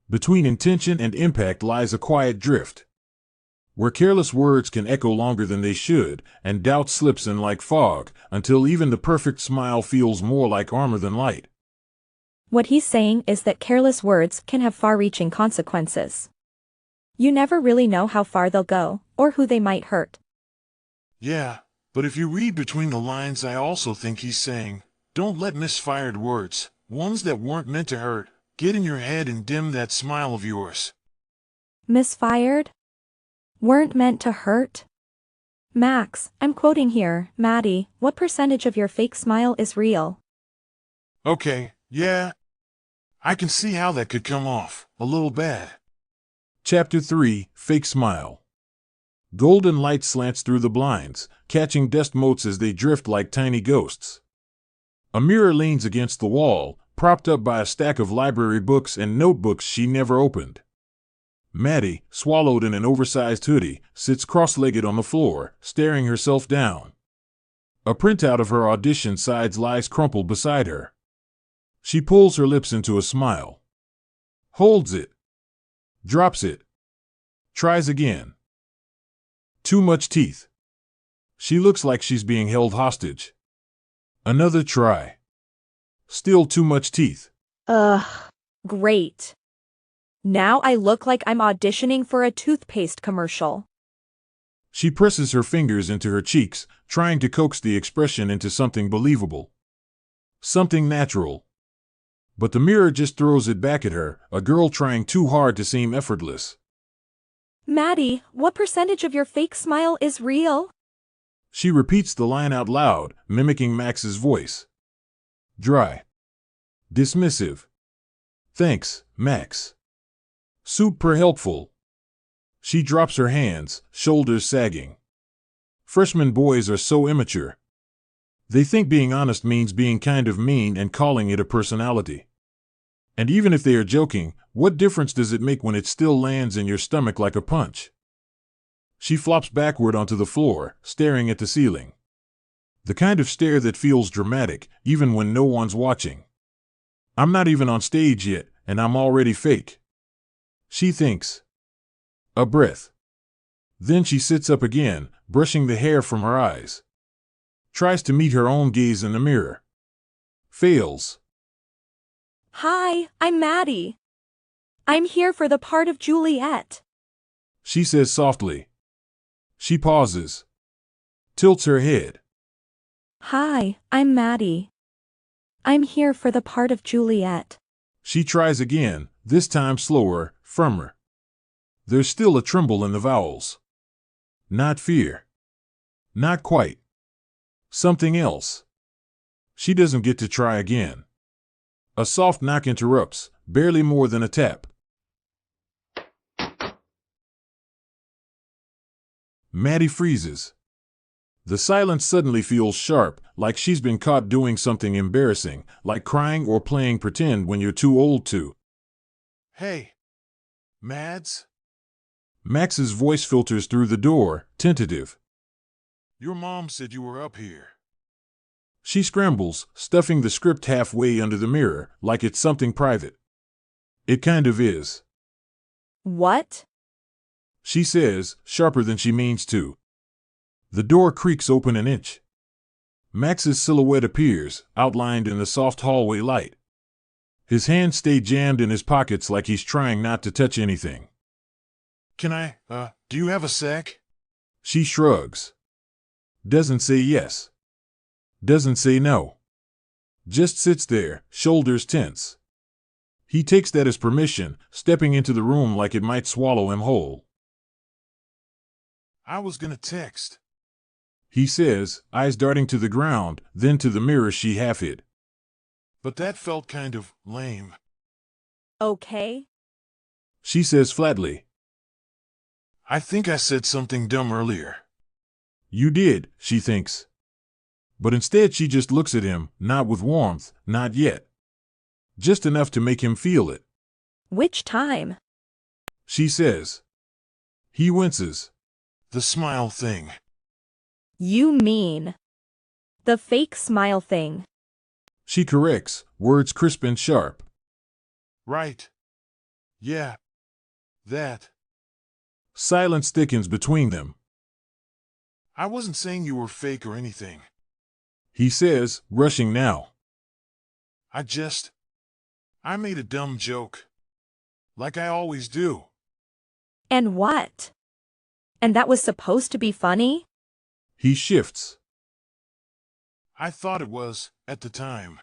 Between intention and impact lies a quiet drift, where careless words can echo longer than they should, and doubt slips in like fog, until even the perfect smile feels more like armor than light. What he's saying is that careless words can have far-reaching consequences. You never really know how far they'll go, or who they might hurt. Yeah, but if you read between the lines, I also think he's saying, don't let misfired words, ones that weren't meant to hurt, get in your head and dim that smile of yours. Misfired? Weren't meant to hurt? Max, I'm quoting here, Maddy, what percentage of your fake smile is real? Okay, yeah. I can see how that could come off a little bad. Chapter 3, Fake Smile. Golden light slants through the blinds, catching dust motes as they drift like tiny ghosts. A mirror leans against the wall, propped up by a stack of library books and notebooks she never opened. Maddy, swallowed in an oversized hoodie, sits cross-legged on the floor, staring herself down. A printout of her audition sides lies crumpled beside her. She pulls her lips into a smile. Holds it. Drops it. Tries again. Too much teeth. She looks like she's being held hostage. Another try. Still too much teeth. Ugh. Great. Now I look like I'm auditioning for a toothpaste commercial. She presses her fingers into her cheeks, trying to coax the expression into something believable. Something natural. But the mirror just throws it back at her, a girl trying too hard to seem effortless. Maddy, what percentage of your fake smile is real? She repeats the line out loud, mimicking Max's voice. Dry. Dismissive. Thanks, Max. Super helpful. She drops her hands, shoulders sagging. Freshman boys are so immature. They think being honest means being kind of mean and calling it a personality. And even if they are joking, what difference does it make when it still lands in your stomach like a punch? She flops backward onto the floor, staring at the ceiling. The kind of stare that feels dramatic, even when no one's watching. I'm not even on stage yet, and I'm already fake. She thinks. A breath. Then she sits up again, brushing the hair from her eyes. Tries to meet her own gaze in the mirror. Fails. Hi, I'm Maddy. I'm here for the part of Juliet. She says softly. She pauses. Tilts her head. Hi, I'm Maddy. I'm here for the part of Juliet. She tries again, this time slower, firmer. There's still a tremble in the vowels. Not fear. Not quite. Something else. She doesn't get to try again. A soft knock interrupts, barely more than a tap. Maddy freezes. The silence suddenly feels sharp, like she's been caught doing something embarrassing, like crying or playing pretend when you're too old to. Hey, Mads? Max's voice filters through the door, tentative. Your mom said you were up here. She scrambles, stuffing the script halfway under the mirror, like it's something private. It kind of is. What? She says, sharper than she means to. The door creaks open an inch. Max's silhouette appears, outlined in the soft hallway light. His hands stay jammed in his pockets like he's trying not to touch anything. Can I, do you have a sec? She shrugs. Doesn't say yes. Doesn't say no. Just sits there, shoulders tense. He takes that as permission, stepping into the room like it might swallow him whole. I was gonna text. He says, eyes darting to the ground, then to the mirror she half hid. But that felt kind of lame. Okay. She says flatly. I think I said something dumb earlier. You did, she thinks. But instead she just looks at him, not with warmth, not yet. Just enough to make him feel it. Which time? She says. He winces. The smile thing. You mean the fake smile thing. She corrects, words crisp and sharp. Right. Yeah, that. Silence thickens between them. I wasn't saying you were fake or anything. He says, rushing now. I made a dumb joke. Like I always do. And what? And that was supposed to be funny? He shifts. I thought it was, at the time.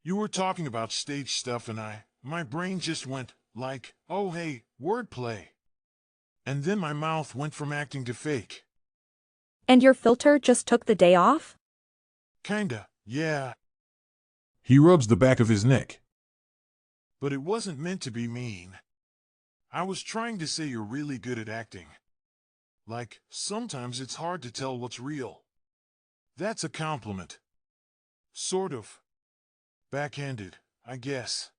You were talking about stage stuff and my brain just went, like, oh hey, wordplay. And then my mouth went from acting to fake. And your filter just took the day off? Kinda, yeah. He rubs the back of his neck. But it wasn't meant to be mean. I was trying to say you're really good at acting. Like, sometimes it's hard to tell what's real. That's a compliment. Sort of. Backhanded, I guess.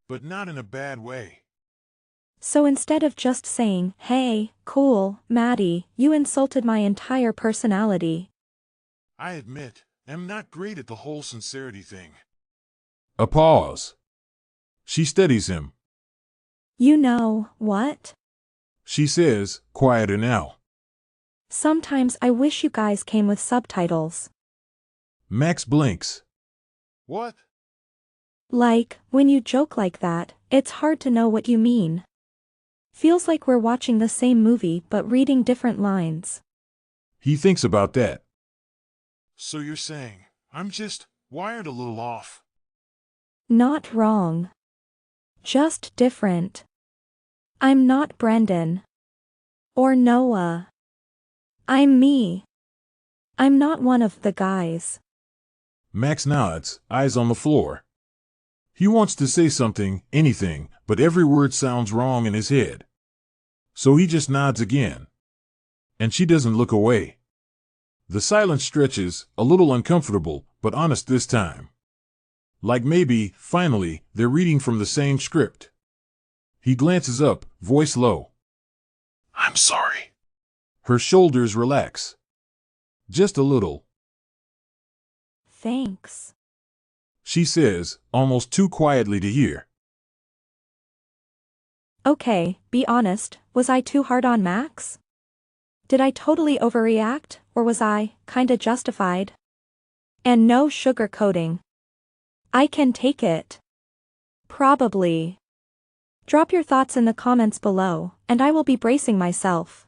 But not in a bad way. So instead of just saying, hey, cool, Maddy, you insulted my entire personality. I admit, I'm not great at the whole sincerity thing. A pause. She steadies him. You know what? She says, quieter now. Sometimes I wish you guys came with subtitles. Max blinks. What? Like, when you joke like that, it's hard to know what you mean. Feels like we're watching the same movie but reading different lines. He thinks about that. So you're saying, I'm just wired a little off. Not wrong. Just different. I'm not Brendan. Or Noah. I'm me. I'm not one of the guys. Max nods, eyes on the floor. He wants to say something, anything, but every word sounds wrong in his head. So he just nods again. And she doesn't look away. The silence stretches, a little uncomfortable, but honest this time. Like maybe, finally, they're reading from the same script. He glances up, voice low. I'm sorry. Her shoulders relax. Just a little. Thanks. She says, almost too quietly to hear. Okay, be honest, was I too hard on Max? Did I totally overreact, or was I, kinda justified? And no sugarcoating. I can take it. Probably. Drop your thoughts in the comments below, and I will be bracing myself.